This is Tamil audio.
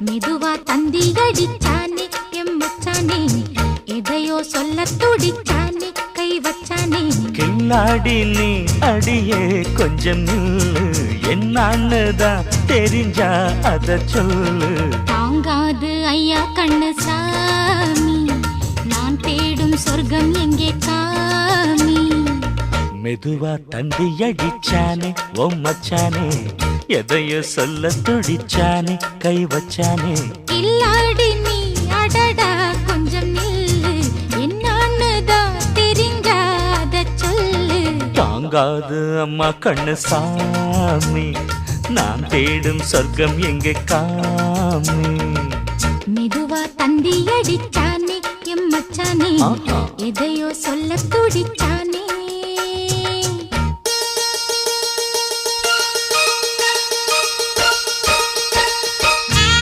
மெதுவா தந்தி அடிச்சானே எம் மச்சானே எதையோ சொல்ல துடிச்சானே கை வச்சானே கில்லாடி நீ அடியே கொஞ்சம் நில்லு என்னான்னுதான் தெரிஞ்சா அத சொல்லு தாங்காது ஐயா கண்ணு சாமி நான் தேடும் சொர்க்கம் எங்கே காமி மெதுவா தந்தி அடிச்சானே ஓ மச்சானே எதையோ சொல்ல துடிச்சானே கை வச்சானே கில்லாடி நீ அடடா கொஞ்சம் நில்லு என்னான்னுதான் தெரிஞ்சாத சொல்லு தாங்காது அம்மா கண்ணு சாமி நான் தேடும் சொர்க்கம் எங்கே காமி மெதுவா தந்தி அடிச்சானே எம் மச்சானே எதையோ சொல்ல துடிச்சானே